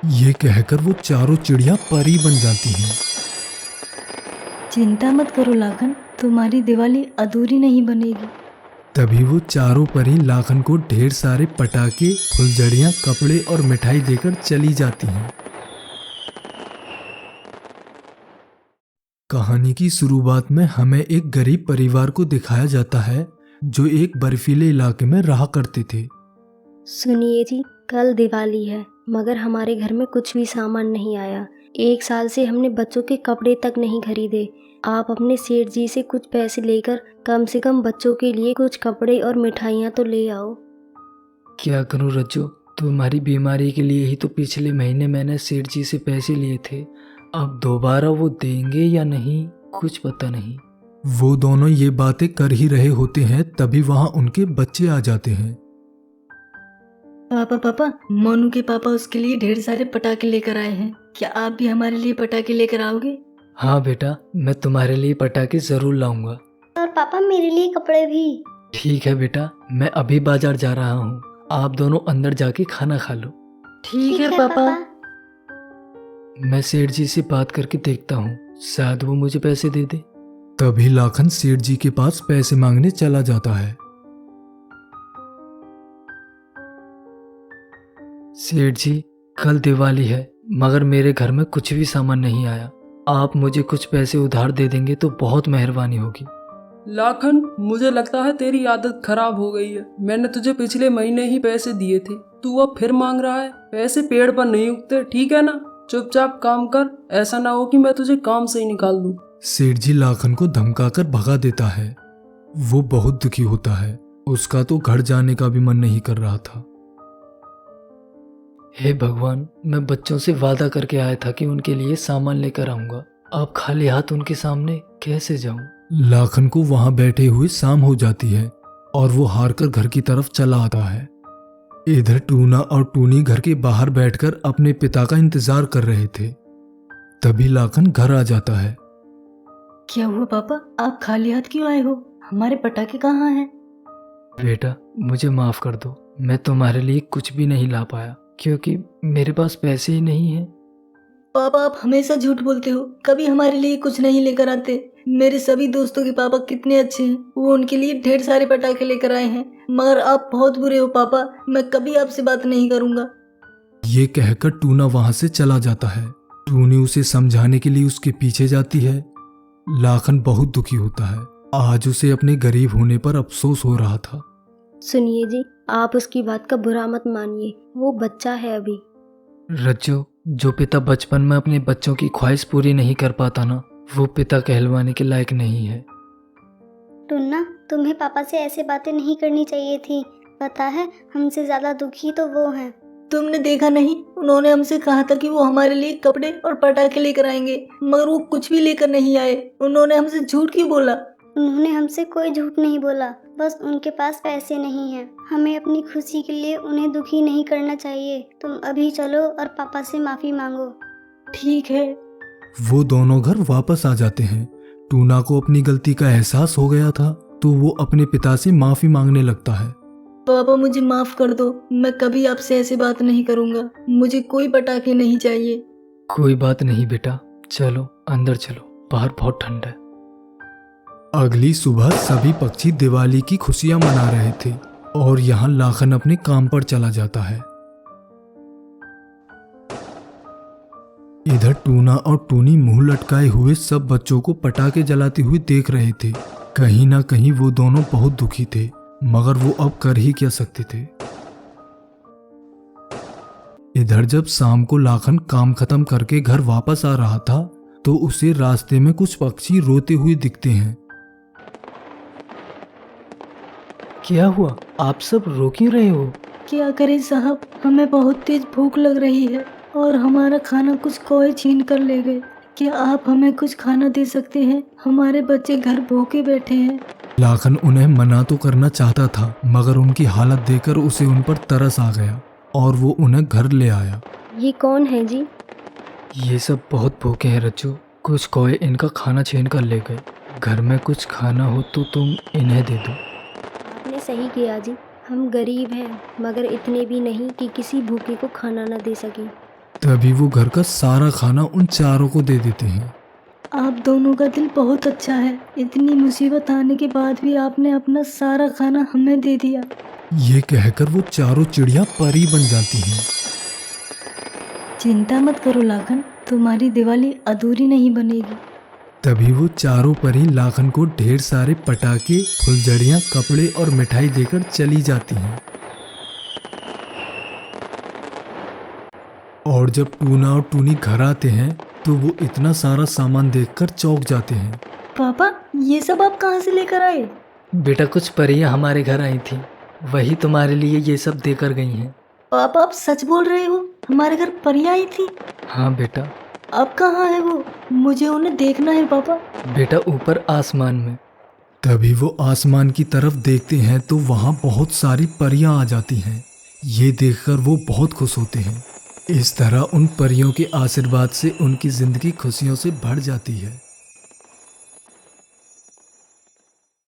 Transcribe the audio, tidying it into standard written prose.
ये कहकर वो चारों चिड़िया परी बन जाती हैं। चिंता मत करो लाखन, तुम्हारी दिवाली अधूरी नहीं बनेगी। तभी वो चारों परी लाखन को ढेर सारे पटाखे, फुलझड़ियाँ, कपड़े और मिठाई देकर चली जाती हैं। कहानी की शुरुआत में हमें एक गरीब परिवार को दिखाया जाता है जो एक बर्फीले इलाके में रहा करते थे। सुनिए जी, कल दिवाली है मगर हमारे घर में कुछ भी सामान नहीं आया। 1 साल से हमने बच्चों के कपड़े तक नहीं खरीदे। आप अपने सेठ जी से कुछ पैसे लेकर कम से कम बच्चों के लिए कुछ कपड़े और मिठाइयाँ तो ले आओ। क्या करूं रज्जो, तुम्हारी बीमारी के लिए ही तो पिछले महीने मैंने सेठ जी से पैसे लिए थे। अब दोबारा वो देंगे या नहीं कुछ पता नहीं। वो दोनों ये बातें कर ही रहे होते हैं तभी वहां उनके बच्चे आ जाते हैं। पापा पापा, मोनू के पापा उसके लिए ढेर सारे पटाखे लेकर आए हैं। क्या आप भी हमारे लिए पटाखे लेकर आओगे? हाँ बेटा, मैं तुम्हारे लिए पटाखे जरूर लाऊंगा। और पापा मेरे लिए कपड़े भी। ठीक है बेटा, मैं अभी बाजार जा रहा हूँ, आप दोनों अंदर जाके खाना खा लो। ठीक है पापा। मैं सेठ जी से बात करके देखता हूँ, शायद वो मुझे पैसे दे दे। तभी लाखन सेठ जी के पास पैसे मांगने चला जाता है। सेठ जी, कल दिवाली है मगर मेरे घर में कुछ भी सामान नहीं आया। आप मुझे कुछ पैसे उधार दे देंगे तो बहुत मेहरबानी होगी। लाखन, मुझे लगता है तेरी आदत खराब हो गई है। मैंने तुझे पिछले महीने ही पैसे दिए थे, तू अब फिर मांग रहा है। पैसे पेड़ पर नहीं उगते, ठीक है ना? चुपचाप काम कर, ऐसा ना हो कि मैं तुझे काम से ही निकाल दूं। सेठ जी लाखन को धमकाकर भगा देता है। वो बहुत दुखी होता है, उसका तो घर जाने का भी मन नहीं कर रहा था। हे भगवान, मैं बच्चों से वादा करके आया था कि उनके लिए सामान लेकर आऊंगा। अब खाली हाथ उनके सामने कैसे जाऊं? लाखन को वहां बैठे हुए शाम हो जाती है और वो हार कर घर की तरफ चला आता है। इधर टूना और टूनी घर के बाहर बैठकर अपने पिता का इंतजार कर रहे थे। तभी लाखन घर आ जाता है। क्या हुआ पापा, आप खाली हाथ क्यों आए हो? हमारे पटाखे कहाँ हैं? बेटा, मुझे माफ कर दो, मैं तुम्हारे लिए कुछ भी नहीं ला पाया क्योंकि मेरे पास पैसे ही नहीं हैं। पापा आप हमेशा झूठ बोलते हो, कभी हमारे लिए कुछ नहीं लेकर आते। मेरे सभी दोस्तों के पापा कितने अच्छे हैं, वो उनके लिए ढेर सारे पटाखे लेकर आए हैं। मगर आप बहुत बुरे हो पापा, मैं कभी आपसे बात नहीं करूंगा। ये कहकर टूना वहां से चला जाता है। टूनी उसे समझाने के लिए उसके पीछे जाती है। लाखन बहुत दुखी होता है। आज उसे अपने गरीब होने पर अफसोस हो रहा था। सुनिए जी, आप उसकी बात का बुरा मत मानिए, वो बच्चा है अभी। रज्जो, जो पिता बचपन में अपने बच्चों की ख्वाहिश पूरी नहीं कर पाता ना, वो पिता कहलवाने के लायक नहीं है। टुन्ना, तुम्हें पापा से ऐसे बातें नहीं करनी चाहिए थी। पता है, हमसे ज्यादा दुखी तो वो हैं। तुमने देखा नहीं, उन्होंने हमसे कहा था कि वो हमारे लिए कपड़े और पटाखे लेकर आएंगे, मगर वो कुछ भी लेकर नहीं आए। उन्होंने हमसे झूठ क्यों बोला? उन्होंने हमसे कोई झूठ नहीं बोला, बस उनके पास पैसे नहीं हैं। हमें अपनी खुशी के लिए उन्हें दुखी नहीं करना चाहिए। तुम अभी चलो और पापा से माफी मांगो। ठीक है। वो दोनों घर वापस आ जाते हैं। टूना को अपनी गलती का एहसास हो गया था तो वो अपने पिता से माफी मांगने लगता है। पापा मुझे माफ कर दो, मैं कभी आपसे ऐसी बात नहीं करूंगा। मुझे कोई पटाखे नहीं चाहिए। कोई बात नहीं बेटा, चलो अंदर चलो, बाहर बहुत ठंड है। अगली सुबह सभी पक्षी दिवाली की खुशियां मना रहे थे और यहाँ लाखन अपने काम पर चला जाता है। इधर टूना और टूनी मुंह लटकाए हुए सब बच्चों को पटाखे जलाते हुए देख रहे थे। कहीं ना कहीं वो दोनों बहुत दुखी थे, मगर वो अब कर ही क्या सकते थे। इधर जब शाम को लाखन काम खत्म करके घर वापस आ रहा था तो उसे रास्ते में कुछ पक्षी रोते हुए दिखते हैं। क्या हुआ, आप सब रो क्यों रहे हो? क्या करें साहब, हमें बहुत तेज भूख लग रही है और हमारा खाना कुछ कौए छीन कर ले गए। क्या आप हमें कुछ खाना दे सकते हैं? हमारे बच्चे घर भूखे बैठे हैं। लाखन उन्हें मना तो करना चाहता था मगर उनकी हालत देखकर उसे उन पर तरस आ गया और वो उन्हें घर ले आया। ये कौन है जी? ये सब बहुत भूखे हैं रज्जो, कुछ कौए इनका खाना छीन कर ले गए। घर में कुछ खाना हो तो तुम इन्हें दे दो। आपने सही किया जी, हम गरीब हैं मगर इतने भी नहीं कि किसी भूखे को खाना न दे सकें। तभी वो घर का सारा खाना उन चारों को दे देते हैं। आप दोनों का दिल बहुत अच्छा है। इतनी मुसीबत आने के बाद भी आपने अपना सारा खाना हमें दे दिया। ये कहकर वो चारों चिड़िया परी बन जाती हैं। चिंता मत करो लाखन, तुम्हारी दिवाली अधूरी नहीं बनेगी। तभी वो चारों परी लाखन को ढेर सारे पटाखे, फुलझड़ियाँ, कपड़े और मिठाई देकर चली जाती हैं। और जब टूना और टूनी घर आते हैं तो वो इतना सारा सामान देखकर चौंक जाते हैं। पापा, ये सब आप कहाँ से लेकर आए? बेटा कुछ परियां हमारे घर आई थी, वही तुम्हारे लिए ये सब देकर गई हैं। पापा, आप सच बोल रहे हो? हमारे घर परियां आई थी? हाँ बेटा। अब कहाँ है वो? मुझे उन्हें देखना है पापा। बेटा ऊपर आसमान में। तभी वो आसमान की तरफ देखते हैं तो वहाँ बहुत सारी परियां आ जाती हैं। ये देखकर वो बहुत खुश होते हैं। इस तरह उन परियों के आशीर्वाद से उनकी जिंदगी खुशियों से भर जाती है।